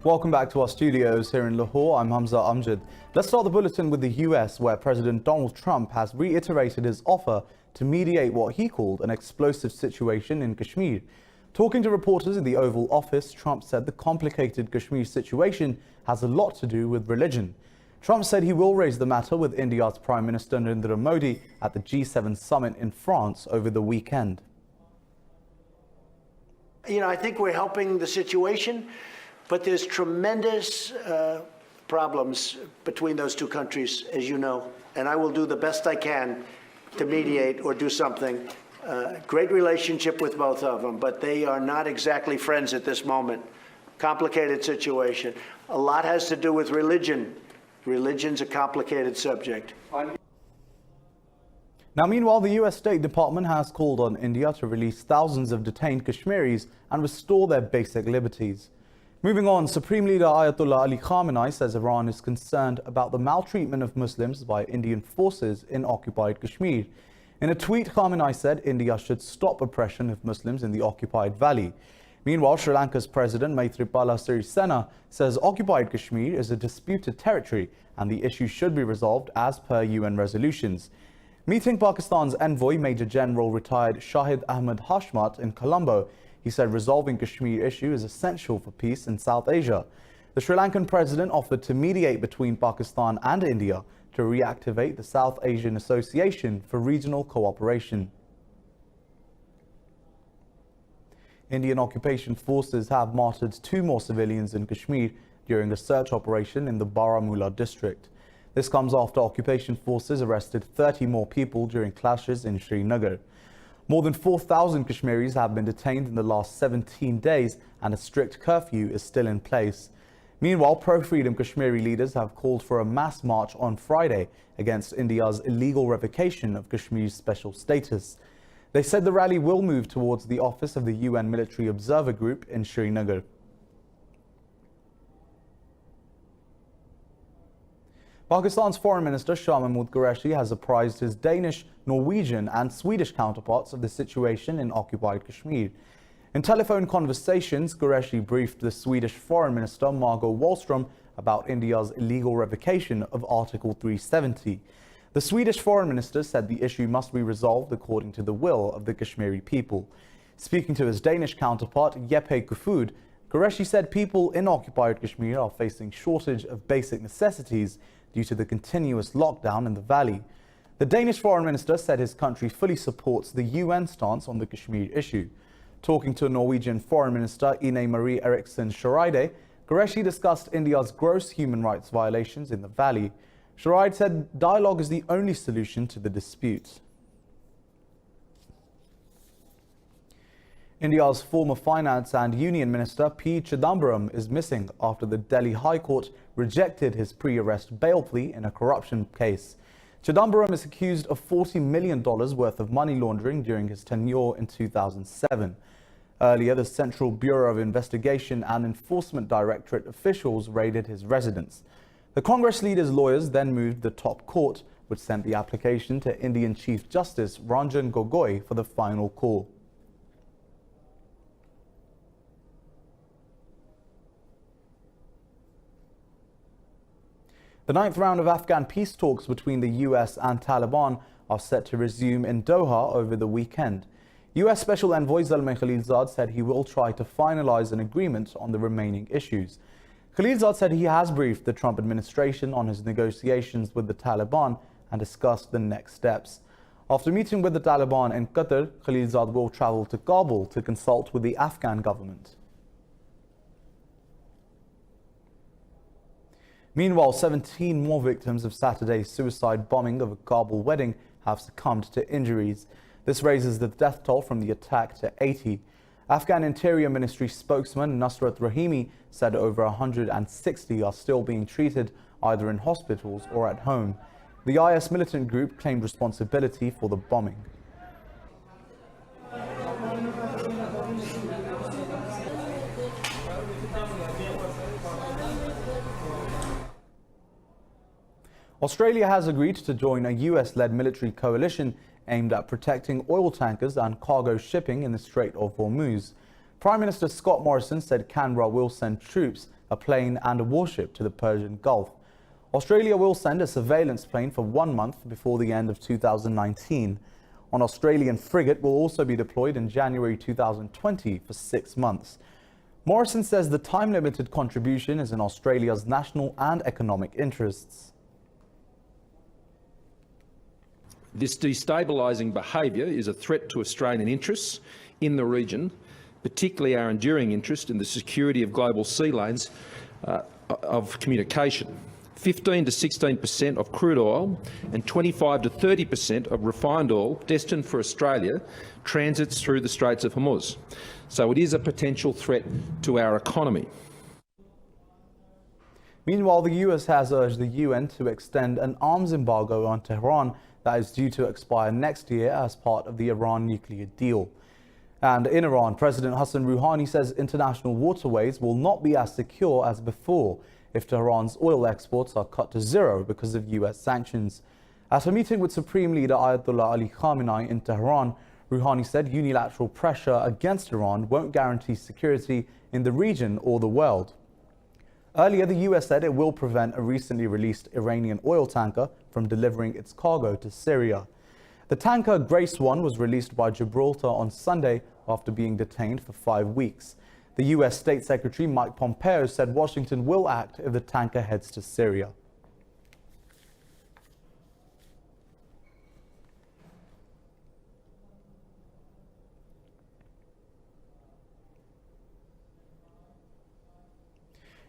Welcome back to our studios here in Lahore. I'm Hamza Amjad. Let's start the bulletin with the US, where President Donald Trump has reiterated his offer to mediate what he called an explosive situation in Kashmir. Talking to reporters in the Oval Office, Trump said the complicated Kashmir situation has a lot to do with religion. Trump said he will raise the matter with India's Prime Minister Narendra Modi at the G7 summit in France over the weekend. I think we're helping the situation, but there's tremendous problems between those two countries, as you know, and I will do the best I can to mediate or do something. Great relationship with both of them, but they are not exactly friends at this moment. Complicated situation. A lot has to do with religion. Religion's a complicated subject. Now, meanwhile, the US State Department has called on India to release thousands of detained Kashmiris and restore their basic liberties. Moving on, Supreme Leader Ayatollah Ali Khamenei says Iran is concerned about the maltreatment of Muslims by Indian forces in occupied Kashmir. In a tweet, Khamenei said India should stop oppression of Muslims in the occupied valley. Meanwhile, Sri Lanka's President Maithripala Sirisena says occupied Kashmir is a disputed territory and the issue should be resolved as per UN resolutions. Meeting Pakistan's envoy, Major General retired Shahid Ahmed Hashmat in Colombo, he said resolving Kashmir issue is essential for peace in South Asia. The Sri Lankan president offered to mediate between Pakistan and India to reactivate the South Asian Association for Regional Cooperation. Indian occupation forces have martyred 2 more civilians in Kashmir during a search operation in the Baramulla district. This comes after occupation forces arrested 30 more people during clashes in Srinagar. More than 4,000 Kashmiris have been detained in the last 17 days and a strict curfew is still in place. Meanwhile, pro-freedom Kashmiri leaders have called for a mass march on Friday against India's illegal revocation of Kashmir's special status. They said the rally will move towards the office of the UN Military Observer Group in Srinagar. Pakistan's Foreign Minister Shah Mahmood Qureshi has apprised his Danish, Norwegian and Swedish counterparts of the situation in occupied Kashmir. In telephone conversations, Qureshi briefed the Swedish Foreign Minister Margot Wallström about India's illegal revocation of Article 370. The Swedish Foreign Minister said the issue must be resolved according to the will of the Kashmiri people. Speaking to his Danish counterpart Jeppe Kofod, Qureshi said people in occupied Kashmir are facing shortage of basic necessities due to the continuous lockdown in the valley. The Danish Foreign Minister said his country fully supports the UN stance on the Kashmir issue. Talking to Norwegian Foreign Minister Ine Marie Eriksen Søreide, Qureshi discussed India's gross human rights violations in the valley. Søreide said dialogue is the only solution to the dispute. India's former Finance and Union Minister P. Chidambarams is missing after the Delhi High Court rejected his pre-arrest bail plea in a corruption case. Chidambarams is accused of $40 million worth of money laundering during his tenure in 2007. Earlier, the Central Bureau of Investigation and Enforcement Directorate officials raided his residence. The Congress leader's lawyers then moved the top court, which sent the application to Indian Chief Justice Ranjan Gogoi for the final call. The 9th round of Afghan peace talks between the US and Taliban are set to resume in Doha over the weekend. US Special Envoy Zalmay Khalilzad said he will try to finalize an agreement on the remaining issues. Khalilzad said he has briefed the Trump administration on his negotiations with the Taliban and discussed the next steps. After meeting with the Taliban in Qatar, Khalilzad will travel to Kabul to consult with the Afghan government. Meanwhile, 17 more victims of Saturday's suicide bombing of a Kabul wedding have succumbed to injuries. This raises the death toll from the attack to 80. Afghan Interior Ministry spokesman Nusrat Rahimi said over 160 are still being treated either in hospitals or at home. The IS militant group claimed responsibility for the bombing. Australia has agreed to join a US-led military coalition aimed at protecting oil tankers and cargo shipping in the Strait of Hormuz. Prime Minister Scott Morrison said Canberra will send troops a plane and a warship to the Persian Gulf. Australia will send a surveillance plane for 1 month before the end of 2019. An Australian frigate will also be deployed in January 2020 for 6 months. Morrison says the time-limited contribution is in Australia's national and economic interests. This destabilising behaviour is a threat to Australian interests in the region, particularly our enduring interest in the security of global sea lanes of communication. 15 to 16% of crude oil and 25 to 30% of refined oil destined for Australia transits through the Straits of Hormuz. So it is a potential threat to our economy. Meanwhile, the US has urged the UN to extend an arms embargo on Tehran that is due to expire next year as part of the Iran nuclear deal. And in Iran, President Hassan Rouhani says international waterways will not be as secure as before if Tehran's oil exports are cut to zero because of US sanctions. At a meeting with Supreme Leader Ayatollah Ali Khamenei in Tehran, Rouhani said unilateral pressure against Iran won't guarantee security in the region or the world. Earlier, the US said it will prevent a recently released Iranian oil tanker from delivering its cargo to Syria. The tanker Grace 1 was released by Gibraltar on Sunday after being detained for 5 weeks. The US State Secretary Mike Pompeo said Washington will act if the tanker heads to Syria.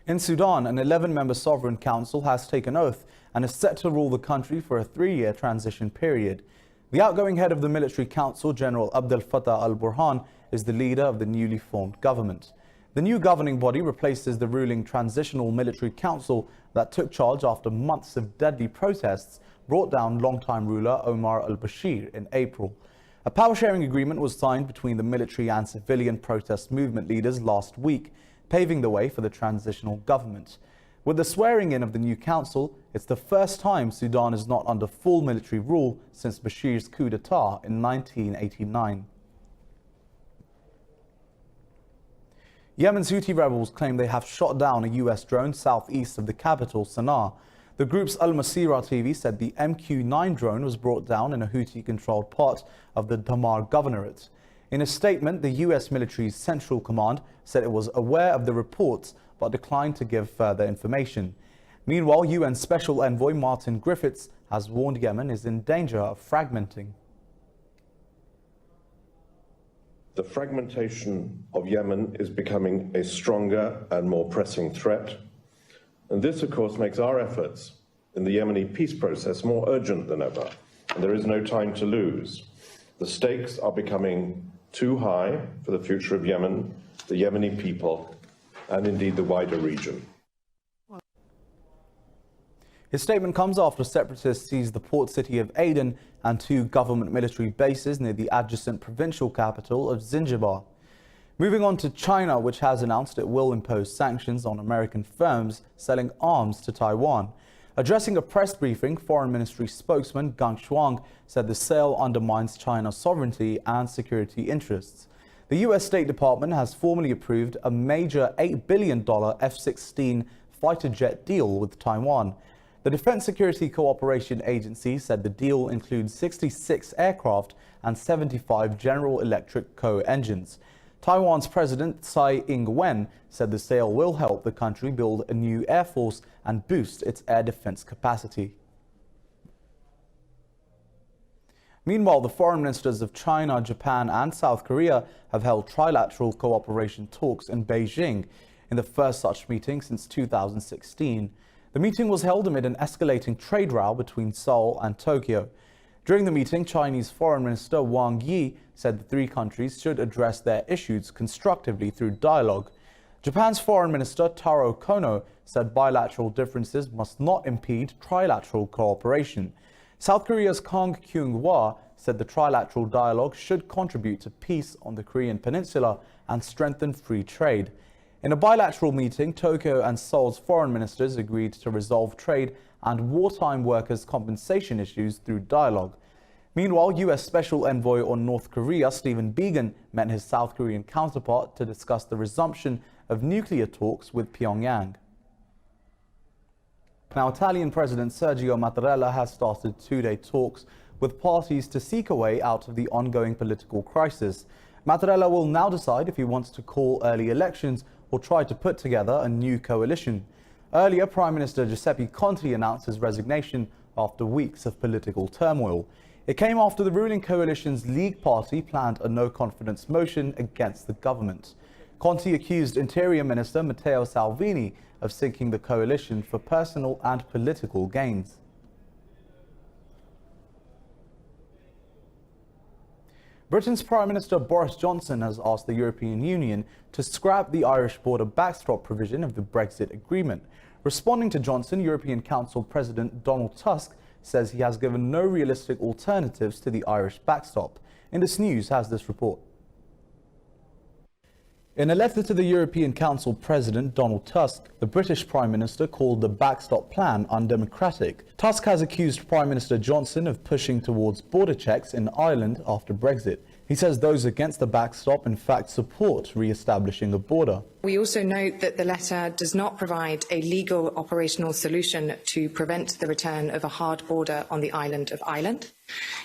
In Sudan, an 11-member sovereign council has taken oath and is set to rule the country for a 3-year transition period. The outgoing head of the military council, General Abdel Fattah al-Burhan, is the leader of the newly formed government. The new governing body replaces the ruling Transitional Military Council that took charge after months of deadly protests brought down longtime ruler Omar al-Bashir in April. A power-sharing agreement was signed between the military and civilian protest movement leaders last week, paving the way for the transitional government. With the swearing in of the new council, it's the first time Sudan is not under full military rule since Bashir's coup d'etat in 1989. Yemen's Houthi rebels claim they have shot down a US drone southeast of the capital, Sana'a. The group's Al Masirah TV said the MQ-9 drone was brought down in a Houthi-controlled part of the Damar Governorate. In a statement, the US military's Central Command said it was aware of the reports but declined to give further information. Meanwhile, UN Special Envoy Martin Griffiths has warned Yemen is in danger of fragmenting. The fragmentation of Yemen is becoming a stronger and more pressing threat. And this, of course, makes our efforts in the Yemeni peace process more urgent than ever. And there is no time to lose. The stakes are becoming too high for the future of Yemen, the Yemeni people, and indeed the wider region. His statement comes after separatists seized the port city of Aden and 2 government military bases near the adjacent provincial capital of Zanzibar. Moving on to China, which has announced it will impose sanctions on American firms selling arms to Taiwan. Addressing a press briefing, Foreign Ministry spokesman Gang Shuang said the sale undermines China's sovereignty and security interests. The US State Department has formally approved a major $8 billion F-16 fighter jet deal with Taiwan. The Defense Security Cooperation Agency said the deal includes 66 aircraft and 75 General Electric co-engines. Taiwan's President Tsai Ing-wen said the sale will help the country build a new air force and boost its air defense capacity. Meanwhile, the foreign ministers of China, Japan and South Korea have held trilateral cooperation talks in Beijing in the first such meeting since 2016. The meeting was held amid an escalating trade row between Seoul and Tokyo. During the meeting, Chinese Foreign Minister Wang Yi said the 3 countries should address their issues constructively through dialogue. Japan's Foreign Minister Taro Kono said bilateral differences must not impede trilateral cooperation. South Korea's Kang Kyung-hwa said the trilateral dialogue should contribute to peace on the Korean peninsula and strengthen free trade. In a bilateral meeting, Tokyo and Seoul's foreign ministers agreed to resolve trade and wartime workers' compensation issues through dialogue. Meanwhile, US Special Envoy on North Korea, Stephen Biegun, met his South Korean counterpart to discuss the resumption of nuclear talks with Pyongyang. Now, Italian President Sergio Mattarella has started two-day talks with parties to seek a way out of the ongoing political crisis. Mattarella will now decide if he wants to call early elections or try to put together a new coalition. Earlier, Prime Minister Giuseppe Conte announced his resignation after weeks of political turmoil. It came after the ruling coalition's League Party planned a no-confidence motion against the government. Conte accused Interior Minister Matteo Salvini of sinking the coalition for personal and political gains. Britain's Prime Minister Boris Johnson has asked the European Union to scrap the Irish border backstop provision of the Brexit agreement. Responding to Johnson, European Council President Donald Tusk says he has given no realistic alternatives to the Irish backstop. Indus News has this report. In a letter to the European Council President Donald Tusk, the British Prime Minister called the backstop plan undemocratic. Tusk has accused Prime Minister Johnson of pushing towards border checks in Ireland after Brexit. He says those against the backstop in fact support re-establishing a border. We also note that the letter does not provide a legal operational solution to prevent the return of a hard border on the island of Ireland.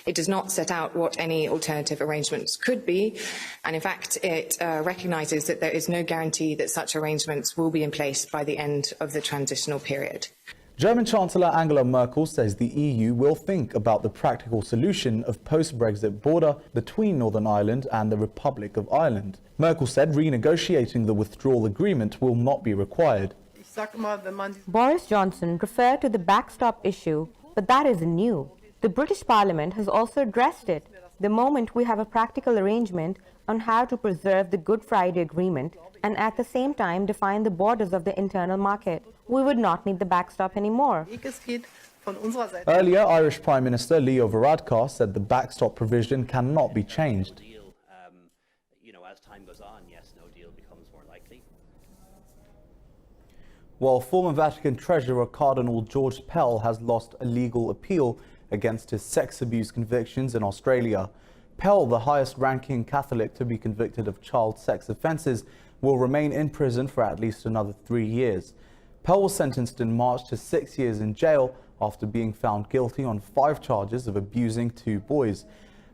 It does not set out what any alternative arrangements could be, and in fact it recognises that there is no guarantee that such arrangements will be in place by the end of the transitional period. German Chancellor Angela Merkel says the EU will think about the practical solution of post-Brexit border between Northern Ireland and the Republic of Ireland. Merkel said renegotiating the withdrawal agreement will not be required. Boris Johnson referred to the backstop issue, but that isn't new. The British Parliament has also addressed it. The moment we have a practical arrangement on how to preserve the Good Friday Agreement and at the same time define the borders of the internal market, we would not need the backstop anymore. Earlier, Irish Prime Minister Leo Varadkar said the backstop provision cannot be changed. As time goes on, yes, no deal becomes more likely. While former Vatican Treasurer Cardinal George Pell has lost a legal appeal against his sex abuse convictions in Australia. Pell, the highest-ranking Catholic to be convicted of child sex offences, will remain in prison for at least another 3 years. Pell was sentenced in March to 6 years in jail after being found guilty on 5 charges of abusing 2 boys.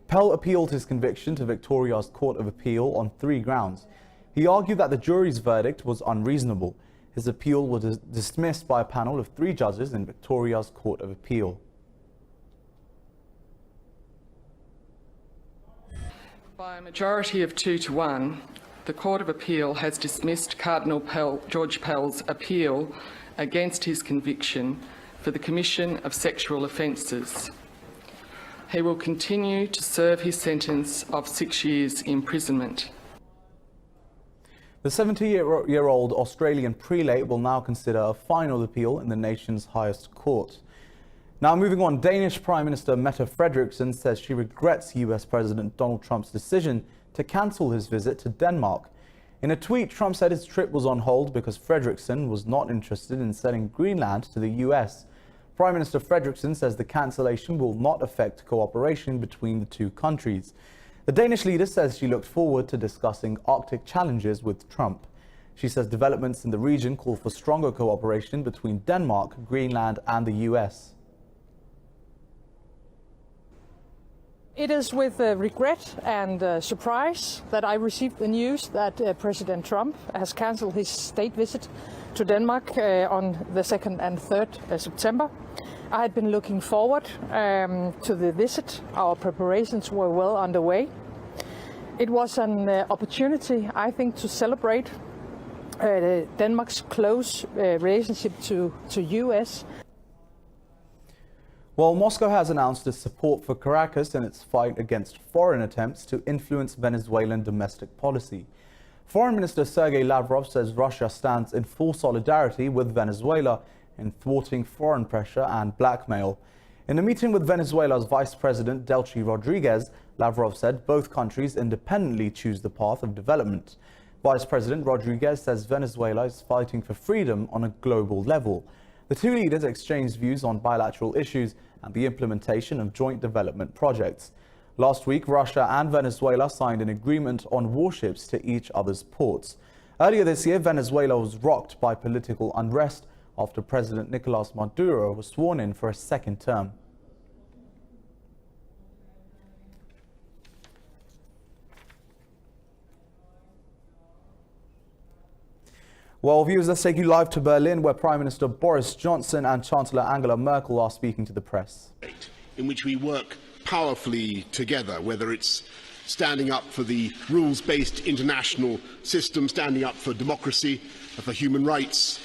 Pell appealed his conviction to Victoria's Court of Appeal on 3 grounds. He argued that the jury's verdict was unreasonable. His appeal was dismissed by a panel of 3 judges in Victoria's Court of Appeal. By a majority of 2 to 1, the Court of Appeal has dismissed Cardinal George Pell's appeal against his conviction for the commission of sexual offences. He will continue to serve his sentence of 6 years imprisonment. The 70-year-old Australian prelate will now consider a final appeal in the nation's highest court. Now moving on, Danish Prime Minister Mette Frederiksen says she regrets US President Donald Trump's decision to cancel his visit to Denmark. In a tweet, Trump said his trip was on hold because Frederiksen was not interested in selling Greenland to the US. Prime Minister Frederiksen says the cancellation will not affect cooperation between the 2 countries. The Danish leader says she looked forward to discussing Arctic challenges with Trump. She says developments in the region call for stronger cooperation between Denmark, Greenland and the US. It is with regret and surprise that I received the news that President Trump has cancelled his state visit to Denmark on the 2nd and 3rd September. I had been looking forward to the visit. Our preparations were well underway. It was an opportunity, I think, to celebrate Denmark's close relationship to US. Well, Moscow has announced its support for Caracas in its fight against foreign attempts to influence Venezuelan domestic policy. Foreign Minister Sergei Lavrov says Russia stands in full solidarity with Venezuela in thwarting foreign pressure and blackmail. In a meeting with Venezuela's Vice President Delcy Rodriguez, Lavrov said both countries independently choose the path of development. Vice President Rodriguez says Venezuela is fighting for freedom on a global level. The 2 leaders exchanged views on bilateral issues and the implementation of joint development projects. Last week, Russia and Venezuela signed an agreement on warships to each other's ports. Earlier this year, Venezuela was rocked by political unrest after President Nicolas Maduro was sworn in for a second term. Well, viewers, let's take you live to Berlin, where Prime Minister Boris Johnson and Chancellor Angela Merkel are speaking to the press. In which we work powerfully together, whether it's standing up for the rules-based international system, standing up for democracy, for human rights,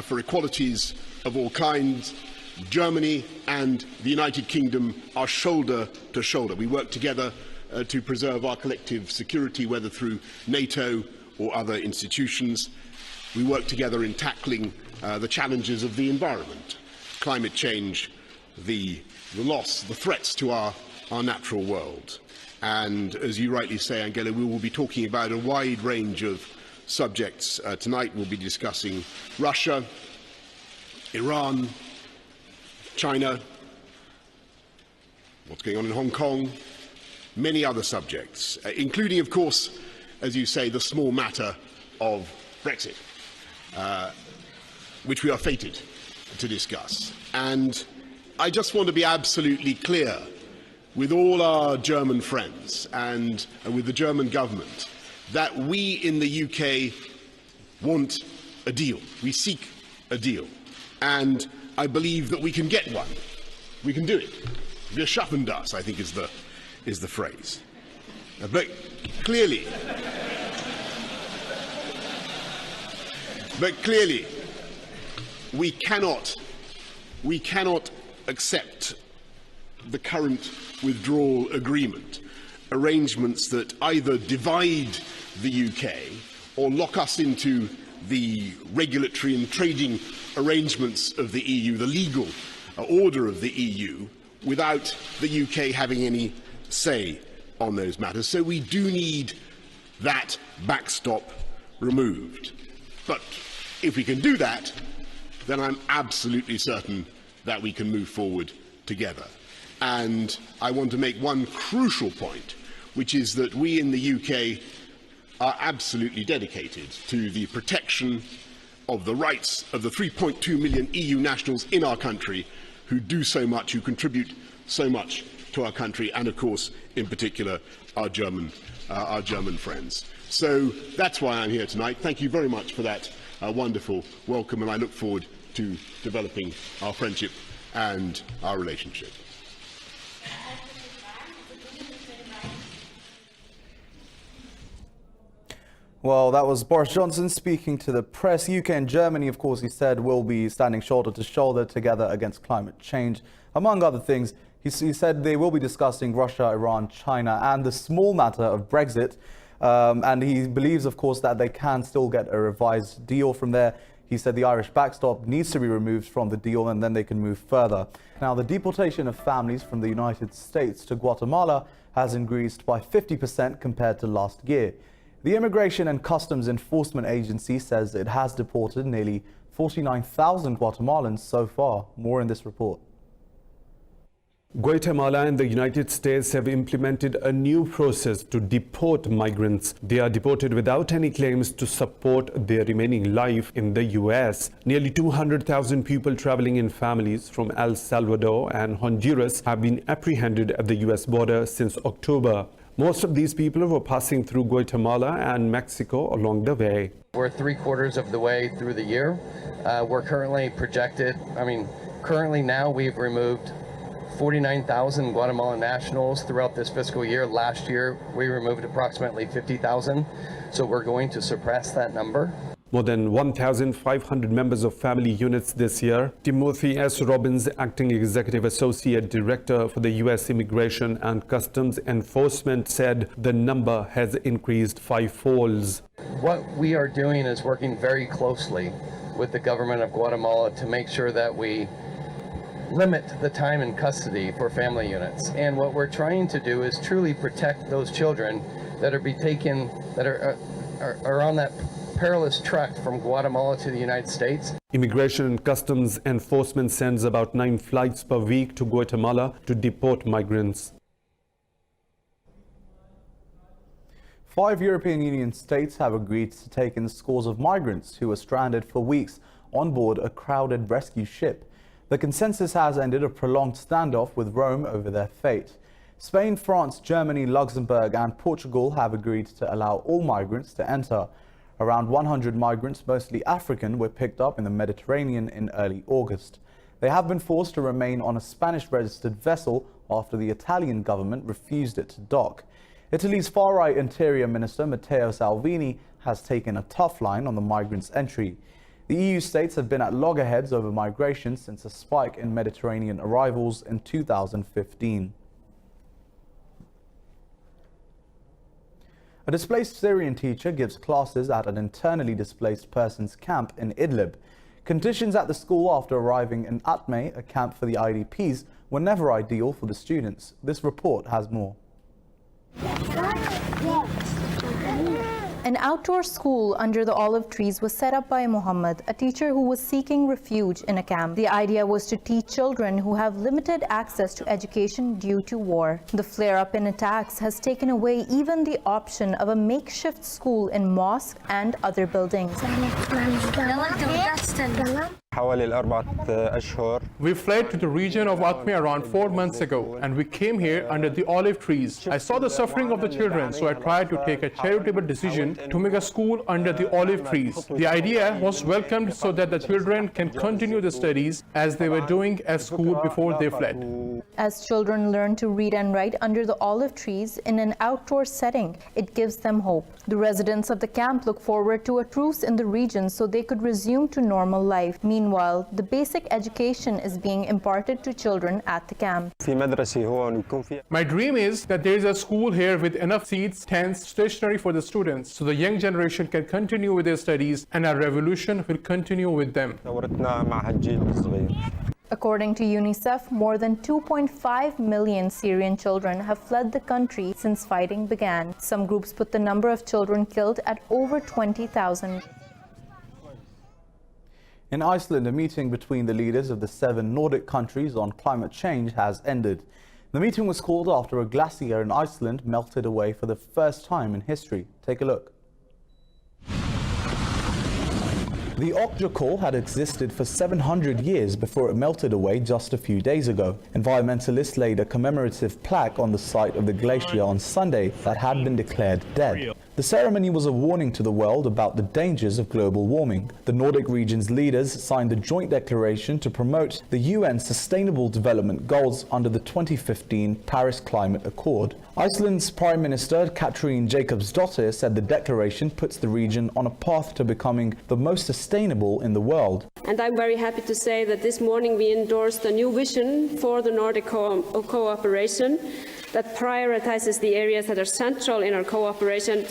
for equalities of all kinds. Germany and the United Kingdom are shoulder to shoulder. We work together to preserve our collective security, whether through NATO or other institutions. We work together in tackling the challenges of the environment, climate change, the loss, the threats to our natural world. And as you rightly say, Angela, we will be talking about a wide range of subjects. Tonight we'll be discussing Russia, Iran, China, what's going on in Hong Kong, many other subjects, including, of course, as you say, the small matter of Brexit, which we are fated to discuss. And I just want to be absolutely clear with all our German friends and with the German government that we in the UK want a deal. We seek a deal. And I believe that we can get one. We can do it. Wir schaffen das, I think is the phrase. But clearly, we cannot accept the current withdrawal agreement, arrangements that either divide the UK or lock us into the regulatory and trading arrangements of the EU, the legal order of the EU, without the UK having any say on those matters. So we do need that backstop removed. But if we can do that, then I'm absolutely certain that we can move forward together. And I want to make one crucial point, which is that we in the UK are absolutely dedicated to the protection of the rights of the 3.2 million EU nationals in our country who do so much, who contribute so much to our country, and of course, in particular, our German friends. So that's why I'm here tonight. Thank you very much for that wonderful welcome, and I look forward to developing our friendship and our relationship. Well, that was Boris Johnson speaking to the press. UK and Germany, of course, he said, will be standing shoulder to shoulder together against climate change. Among other things, he said they will be discussing Russia, Iran, China, and the small matter of Brexit. And he believes, of course, that they can still get a revised deal from there. He said the Irish backstop needs to be removed from the deal and then they can move further. Now, the deportation of families from the United States to Guatemala has increased by 50% compared to last year. The Immigration and Customs Enforcement Agency says it has deported nearly 49,000 Guatemalans so far. More in this report. Guatemala and the United States have implemented a new process to deport migrants. They are deported without any claims to support their remaining life in the U.S. Nearly 200,000 people traveling in families from El Salvador and Honduras have been apprehended at the U.S. border since October. Most of these people were passing through Guatemala and Mexico along the way. We're 3/4 of the way through the year. We're currently projected, currently now we've removed 49,000 Guatemalan nationals throughout this fiscal year. Last year, we removed approximately 50,000. So we're going to suppress that number. More than 1,500 members of family units this year. Timothy S. Robbins, Acting Executive Associate Director for the U.S. Immigration and Customs Enforcement, said the number has increased fivefold. What we are doing is working very closely with the government of Guatemala to make sure that we limit the time in custody for family units. And what we're trying to do is truly protect those children that are on that perilous trek from Guatemala to the United States. Immigration and Customs Enforcement sends about 9 flights per week to Guatemala to deport migrants. 5 European Union states have agreed to take in scores of migrants who were stranded for weeks on board a crowded rescue ship. The consensus has ended a prolonged standoff with Rome over their fate. Spain, France, Germany, Luxembourg and Portugal have agreed to allow all migrants to enter. Around 100 migrants, mostly African, were picked up in the Mediterranean in early August. They have been forced to remain on a Spanish-registered vessel after the Italian government refused it to dock. Italy's far-right Interior Minister Matteo Salvini has taken a tough line on the migrants' entry. The EU states have been at loggerheads over migration since a spike in Mediterranean arrivals in 2015. A displaced Syrian teacher gives classes at an internally displaced persons camp in Idlib. Conditions at the school after arriving in Atme, a camp for the IDPs, were never ideal for the students. This report has more. An outdoor school under the olive trees was set up by Muhammad, a teacher who was seeking refuge in a camp. The idea was to teach children who have limited access to education due to war. The flare-up in attacks has taken away even the option of a makeshift school in mosque and other buildings. We fled to the region of Atme around 4 months ago, and we came here under the olive trees. I saw the suffering of the children, so I tried to take a charitable decision to make a school under the olive trees. The idea was welcomed so that the children can continue the studies as they were doing at school before they fled. As children learn to read and write under the olive trees in an outdoor setting, it gives them hope. The residents of the camp look forward to a truce in the region so they could resume to normal life. Meanwhile, the basic education is being imparted to children at the camp. My dream is that there is a school here with enough seats, tents, stationery for the students, so the young generation can continue with their studies and our revolution will continue with them. According to UNICEF, more than 2.5 million Syrian children have fled the country since fighting began. Some groups put the number of children killed at over 20,000. In Iceland, a meeting between the leaders of the 7 Nordic countries on climate change has ended. The meeting was called after a glacier in Iceland melted away for the first time in history. Take a look. The Öxarárjökull had existed for 700 years before it melted away just a few days ago. Environmentalists laid a commemorative plaque on the site of the glacier on Sunday that had been declared dead. The ceremony was a warning to the world about the dangers of global warming. The Nordic region's leaders signed a joint declaration to promote the UN Sustainable Development Goals under the 2015 Paris Climate Accord. Iceland's Prime Minister Katrín Jakobsdóttir said the declaration puts the region on a path to becoming the most sustainable in the world. And I'm very happy to say that this morning we endorsed a new vision for the Nordic cooperation that prioritizes the areas that are central in our cooperation,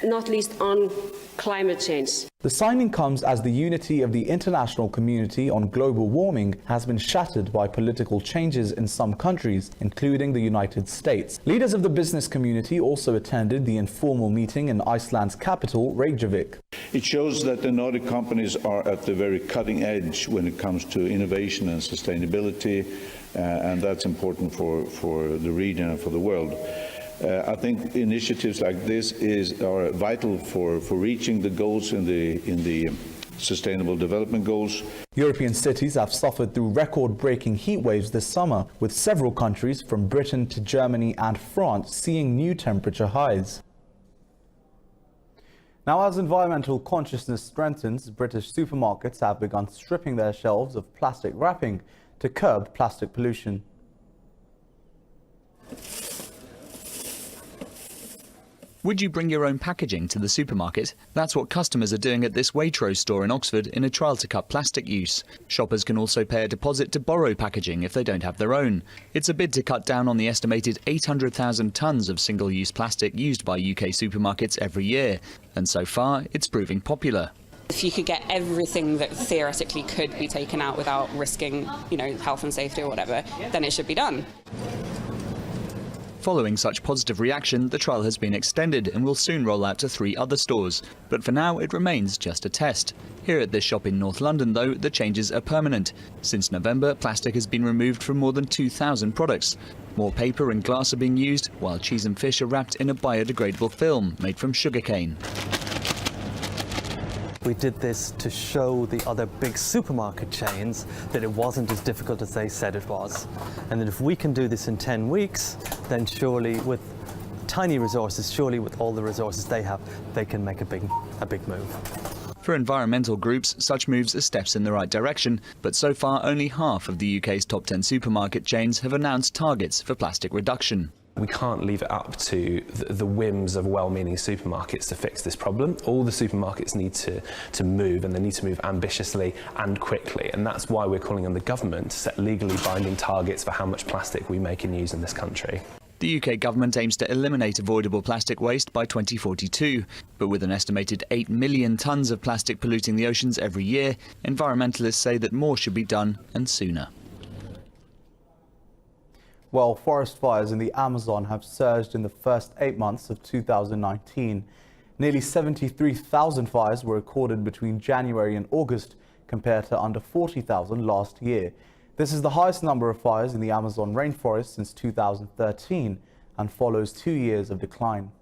not least on climate change. The signing comes as the unity of the international community on global warming has been shattered by political changes in some countries, including the United States. Leaders of the business community also attended the informal meeting in Iceland's capital, Reykjavik. It shows that the Nordic companies are at the very cutting edge when it comes to innovation and sustainability, and that's important for the region and for the world. I think initiatives like this are vital for reaching the goals in the Sustainable Development Goals. European cities have suffered through record-breaking heat waves this summer, with several countries from Britain to Germany and France seeing new temperature highs. Now, as environmental consciousness strengthens, British supermarkets have begun stripping their shelves of plastic wrapping to curb plastic pollution. Would you bring your own packaging to the supermarket? That's what customers are doing at this Waitrose store in Oxford in a trial to cut plastic use. Shoppers can also pay a deposit to borrow packaging if they don't have their own. It's a bid to cut down on the estimated 800,000 tonnes of single-use plastic used by UK supermarkets every year. And so far, it's proving popular. If you could get everything that theoretically could be taken out without risking, health and safety or whatever, then it should be done. Following such positive reaction, the trial has been extended and will soon roll out to 3 other stores. But for now, it remains just a test. Here at this shop in North London, though, the changes are permanent. Since November, plastic has been removed from more than 2,000 products. More paper and glass are being used, while cheese and fish are wrapped in a biodegradable film made from sugarcane. We did this to show the other big supermarket chains that it wasn't as difficult as they said it was. And that if we can do this in 10 weeks, then surely with tiny resources, surely with all the resources they have, they can make a big move. For environmental groups, such moves are steps in the right direction, but so far only half of the UK's top 10 supermarket chains have announced targets for plastic reduction. We can't leave it up to the whims of well-meaning supermarkets to fix this problem. All the supermarkets need to move, and they need to move ambitiously and quickly. And that's why we're calling on the government to set legally binding targets for how much plastic we make and use in this country. The UK government aims to eliminate avoidable plastic waste by 2042. But with an estimated 8 million tonnes of plastic polluting the oceans every year, environmentalists say that more should be done and sooner. Well, forest fires in the Amazon have surged in the first 8 months of 2019. Nearly 73,000 fires were recorded between January and August, compared to under 40,000 last year. This is the highest number of fires in the Amazon rainforest since 2013 and follows 2 years of decline.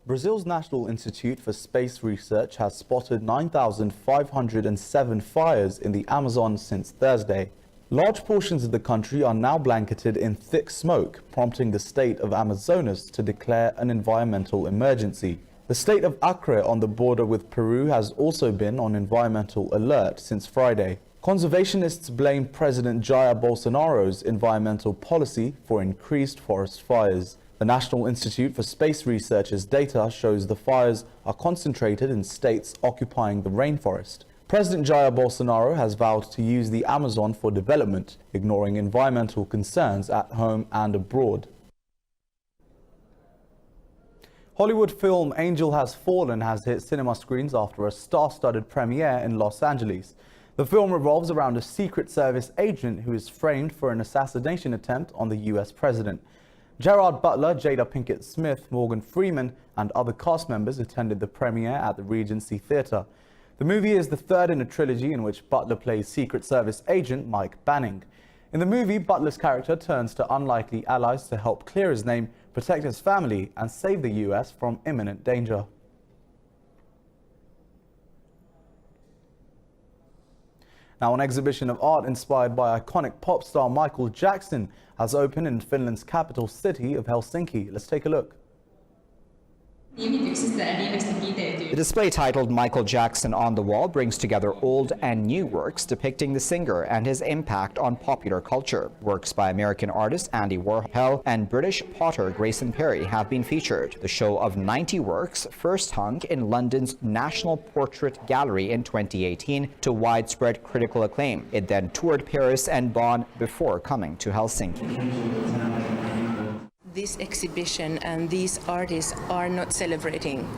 Brazil's National Institute for Space Research has spotted 9,507 fires in the Amazon since Thursday. Large portions of the country are now blanketed in thick smoke, prompting the state of Amazonas to declare an environmental emergency. The state of Acre on the border with Peru has also been on environmental alert since Friday. Conservationists blame President Jair Bolsonaro's environmental policy for increased forest fires. The National Institute for Space Research's data shows the fires are concentrated in states occupying the rainforest. President Jair Bolsonaro has vowed to use the Amazon for development, ignoring environmental concerns at home and abroad. Hollywood film Angel Has Fallen has hit cinema screens after a star-studded premiere in Los Angeles. The film revolves around a Secret Service agent who is framed for an assassination attempt on the US president. Gerard Butler, Jada Pinkett Smith, Morgan Freeman and other cast members attended the premiere at the Regency Theatre. The movie is the third in a trilogy in which Butler plays Secret Service agent Mike Banning. In the movie, Butler's character turns to unlikely allies to help clear his name, protect his family and save the US from imminent danger. Now, an exhibition of art inspired by iconic pop star Michael Jackson has opened in Finland's capital city of Helsinki. Let's take a look. The display titled Michael Jackson on the Wall brings together old and new works depicting the singer and his impact on popular culture. Works by American artist Andy Warhol and British potter Grayson Perry have been featured. The show of 90 works first hung in London's National Portrait Gallery in 2018 to widespread critical acclaim. It then toured Paris and Bonn before coming to Helsinki. This exhibition and these artists are not celebrating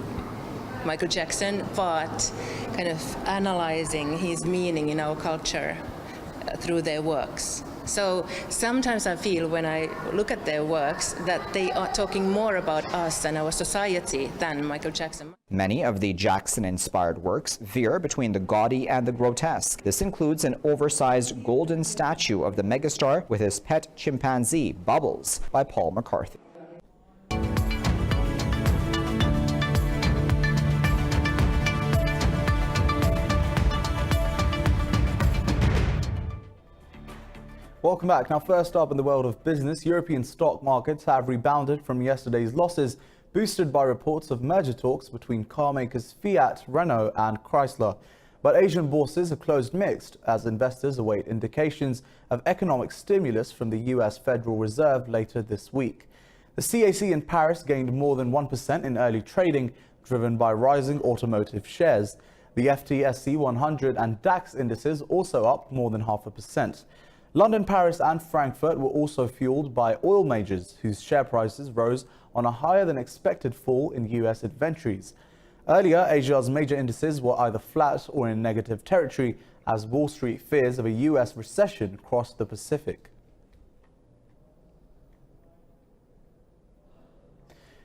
Michael Jackson, but kind of analyzing his meaning in our culture through their works. So sometimes I feel when I look at their works that they are talking more about us and our society than Michael Jackson. Many of the Jackson-inspired works veer between the gaudy and the grotesque. This includes an oversized golden statue of the megastar with his pet chimpanzee, Bubbles, by Paul McCarthy. Welcome back. Now, first up in the world of business, European stock markets have rebounded from yesterday's losses, boosted by reports of merger talks between car makers Fiat, Renault and Chrysler. But Asian bourses have closed mixed as investors await indications of economic stimulus from the US Federal Reserve later this week. The CAC in Paris gained more than 1% in early trading, driven by rising automotive shares. The FTSE 100 and DAX indices also up more than 0.5%. London, Paris and Frankfurt were also fueled by oil majors, whose share prices rose on a higher than expected fall in US inventories. Earlier, Asia's major indices were either flat or in negative territory as Wall Street fears of a US recession crossed the Pacific.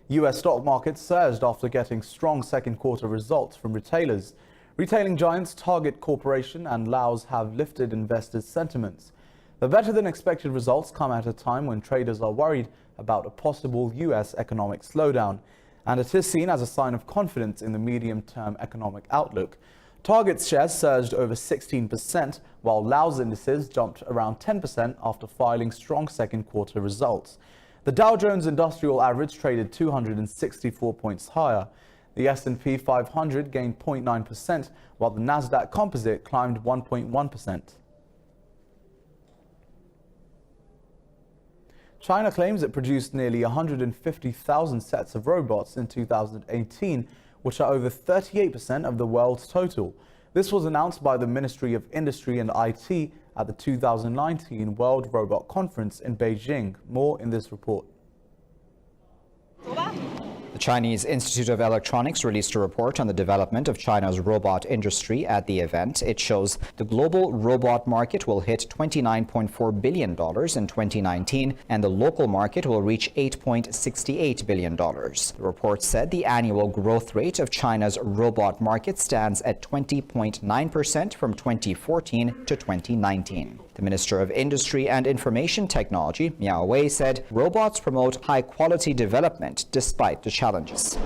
US stock markets surged after getting strong second quarter results from retailers. Retailing giants Target Corporation and Lowe's have lifted investors' sentiments. The better-than-expected results come at a time when traders are worried about a possible US economic slowdown, and it is seen as a sign of confidence in the medium-term economic outlook. Target's shares surged over 16%, while Lowe's indices jumped around 10% after filing strong second quarter results. The Dow Jones Industrial Average traded 264 points higher. The S&P 500 gained 0.9%, while the Nasdaq Composite climbed 1.1%. China claims it produced nearly 150,000 sets of robots in 2018, which are over 38% of the world's total. This was announced by the Ministry of Industry and IT at the 2019 World Robot Conference in Beijing. More in this report. The Chinese Institute of Electronics released a report on the development of China's robot industry at the event. It shows the global robot market will hit $29.4 billion in 2019, and the local market will reach $8.68 billion. The report said the annual growth rate of China's robot market stands at 20.9% from 2014 to 2019. The Minister of Industry and Information Technology, Miao Wei, said robots promote high-quality development despite the challenges.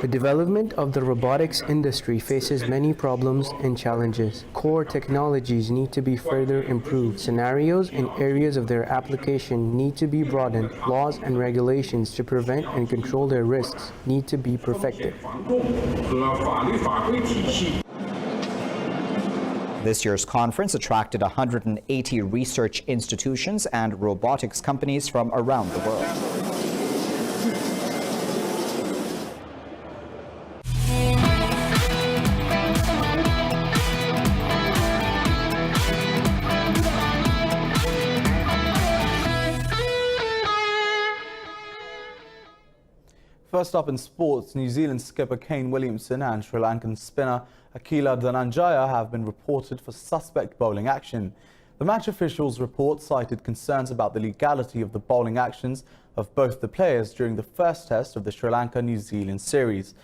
The development of the robotics industry faces many problems and challenges. Core technologies need to be further improved. Scenarios and areas of their application need to be broadened. Laws and regulations to prevent and control their risks need to be perfected. This year's conference attracted 180 research institutions and robotics companies from around the world. First up in sports, New Zealand skipper Kane Williamson and Sri Lankan spinner Akila Dhananjaya have been reported for suspect bowling action. The match officials' report cited concerns about the legality of the bowling actions of both the players during the first test of the Sri Lanka-New Zealand series.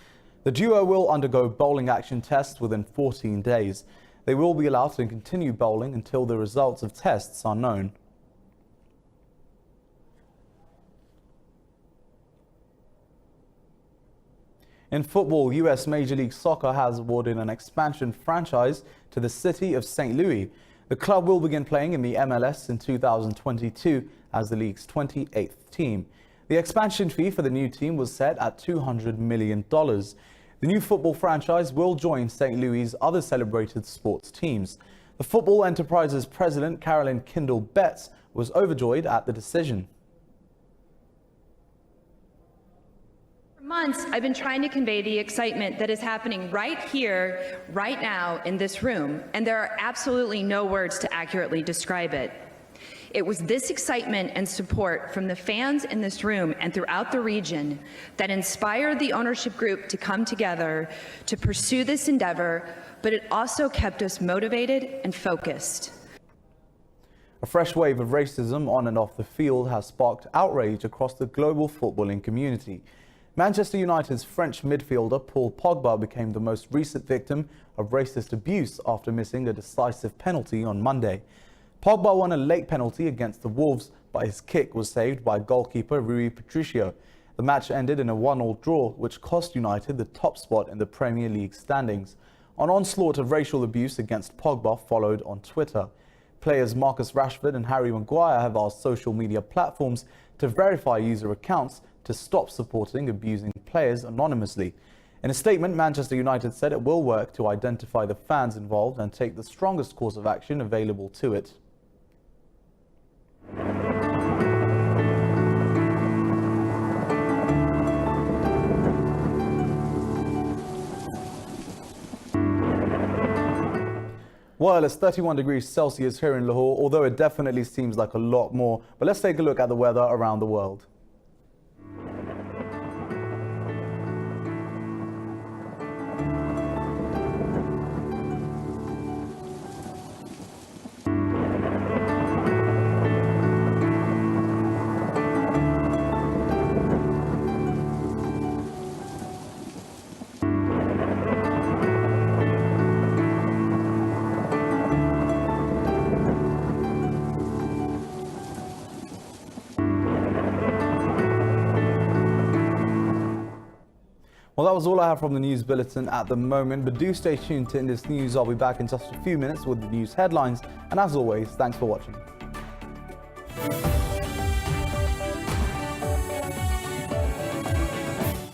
The duo will undergo bowling action tests within 14 days. They will be allowed to continue bowling until the results of tests are known. In football, US Major League Soccer has awarded an expansion franchise to the city of St. Louis. The club will begin playing in the MLS in 2022 as the league's 28th team. The expansion fee for the new team was set at $200 million. The new football franchise will join St. Louis' other celebrated sports teams. The Football Enterprise's president, Carolyn Kindle Betts, was overjoyed at the decision. For months, I've been trying to convey the excitement that is happening right here, right now in this room, and there are absolutely no words to accurately describe it. It was this excitement and support from the fans in this room and throughout the region that inspired the ownership group to come together to pursue this endeavor, but it also kept us motivated and focused. A fresh wave of racism on and off the field has sparked outrage across the global footballing community. Manchester United's French midfielder Paul Pogba became the most recent victim of racist abuse after missing a decisive penalty on Monday. Pogba won a late penalty against the Wolves, but his kick was saved by goalkeeper Rui Patricio. The match ended in a 1-1 draw, which cost United the top spot in the Premier League standings. An onslaught of racial abuse against Pogba followed on Twitter. Players Marcus Rashford and Harry Maguire have asked social media platforms to verify user accounts to stop supporting abusing players anonymously. In a statement, Manchester United said it will work to identify the fans involved and take the strongest course of action available to it. Well, it's 31 degrees Celsius here in Lahore, although it definitely seems like a lot more. But let's take a look at the weather around the world. Well, that was all I have from the news bulletin at the moment, but do stay tuned to Indus News. I'll be back in just a few minutes with the news headlines. And as always, thanks for watching.